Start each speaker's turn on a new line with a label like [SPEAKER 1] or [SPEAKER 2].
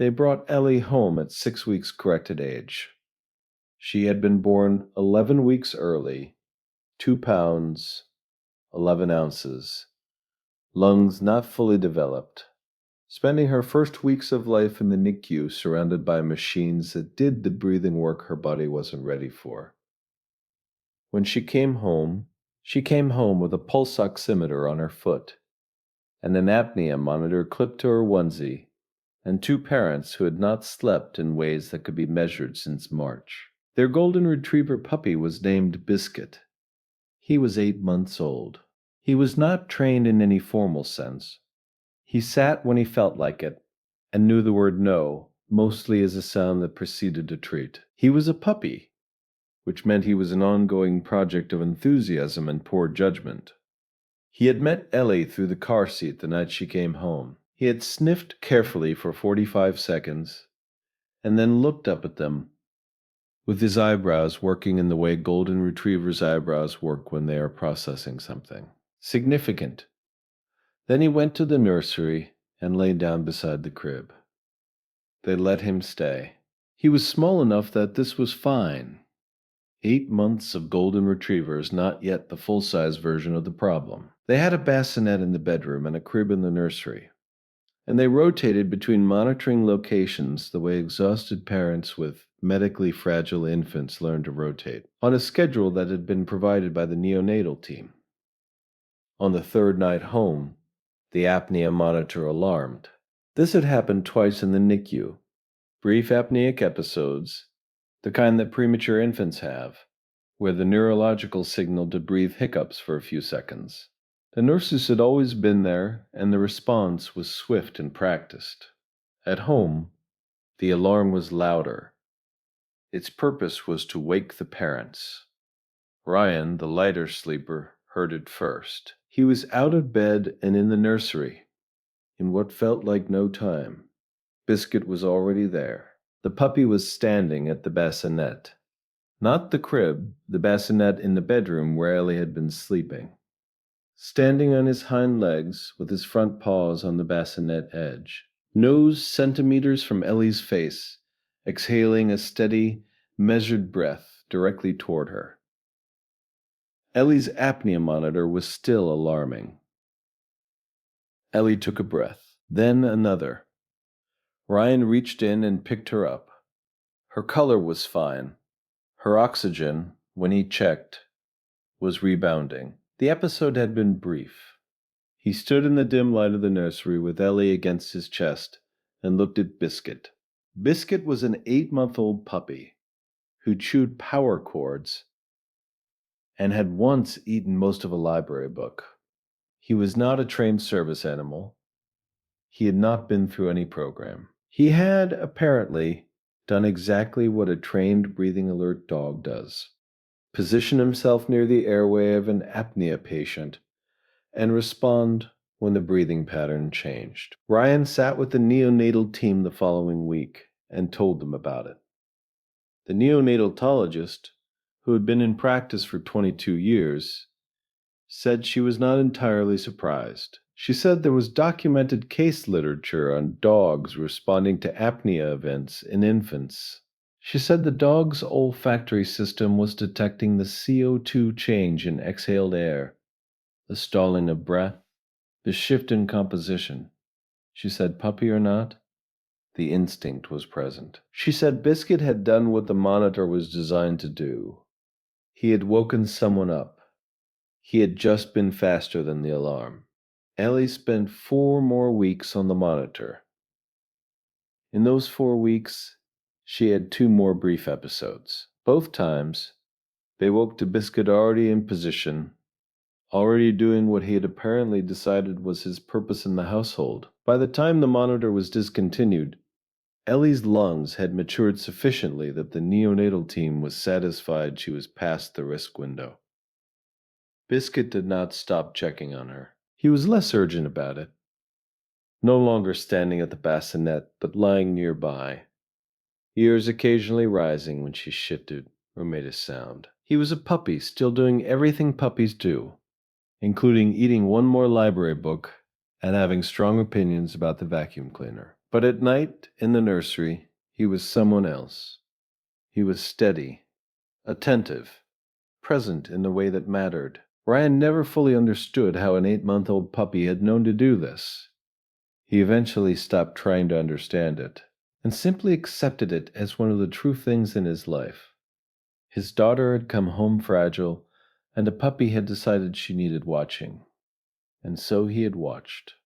[SPEAKER 1] They brought Ellie home at 6 weeks corrected age. She had been born 11 weeks early, 2 pounds, 11 ounces, lungs not fully developed, spending her first weeks of life in the NICU surrounded by machines that did the breathing work her body wasn't ready for. When she came home with a pulse oximeter on her foot and an apnea monitor clipped to her onesie, and 2 parents who had not slept in ways that could be measured since March. Their golden retriever puppy was named Biscuit. He was 8 months old. He was not trained in any formal sense. He sat when he felt like it, and knew the word no, mostly as a sound that preceded a treat. He was a puppy, which meant he was an ongoing project of enthusiasm and poor judgment. He had met Ellie through the car seat the night she came home. He had sniffed carefully for 45 seconds, and then looked up at them, with his eyebrows working in the way golden retrievers' eyebrows work when they are processing something significant. Then he went to the nursery and lay down beside the crib. They let him stay. He was small enough that this was fine. 8 months of golden retrievers, not yet the full-size version of the problem. They had a bassinet in the bedroom and a crib in the nursery, and they rotated between monitoring locations the way exhausted parents with medically fragile infants learn to rotate, on a schedule that had been provided by the neonatal team. On the 3rd night home, the apnea monitor alarmed. This had happened twice in the NICU, brief apneic episodes, the kind that premature infants have, where the neurological signal to breathe hiccups for a few seconds. The nurses had always been there, and the response was swift and practiced. At home, the alarm was louder. Its purpose was to wake the parents. Ryan, the lighter sleeper, heard it first. He was out of bed and in the nursery, in what felt like no time. Biscuit was already there. The puppy was standing at the bassinet. Not the crib, the bassinet in the bedroom where Ellie had been sleeping. Standing on his hind legs, with his front paws on the bassinet edge. Nose centimeters from Ellie's face, exhaling a steady, measured breath directly toward her. Ellie's apnea monitor was still alarming. Ellie took a breath, then another. Ryan reached in and picked her up. Her color was fine. Her oxygen, when he checked, was rebounding. The episode had been brief. He stood in the dim light of the nursery with Ellie against his chest and looked at Biscuit. Biscuit was an 8-month-old puppy who chewed power cords and had once eaten most of a library book. He was not a trained service animal. He had not been through any program. He had, apparently, done exactly what a trained breathing alert dog does. Position himself near the airway of an apnea patient and respond when the breathing pattern changed. Ryan sat with the neonatal team the following week and told them about it. The neonatologist, who had been in practice for 22 years, said she was not entirely surprised. She said there was documented case literature on dogs responding to apnea events in infants. She said the dog's olfactory system was detecting the CO2 change in exhaled air, the stalling of breath, the shift in composition. She said, puppy or not, the instinct was present. She said Biscuit had done what the monitor was designed to do. He had woken someone up. He had just been faster than the alarm. Ellie spent 4 more weeks on the monitor. In those 4 weeks, she had 2 more brief episodes. Both times, they woke to Biscuit already in position, already doing what he had apparently decided was his purpose in the household. By the time the monitor was discontinued, Ellie's lungs had matured sufficiently that the neonatal team was satisfied she was past the risk window. Biscuit did not stop checking on her. He was less urgent about it. No longer standing at the bassinet, but lying nearby, ears occasionally rising when she shifted or made a sound. He was a puppy, still doing everything puppies do, including eating 1 more library book and having strong opinions about the vacuum cleaner. But at night, in the nursery, he was someone else. He was steady, attentive, present in the way that mattered. Ryan never fully understood how an 8-month-old puppy had known to do this. He eventually stopped trying to understand it, and simply accepted it as one of the true things in his life. His daughter had come home fragile, and a puppy had decided she needed watching. And so he had watched.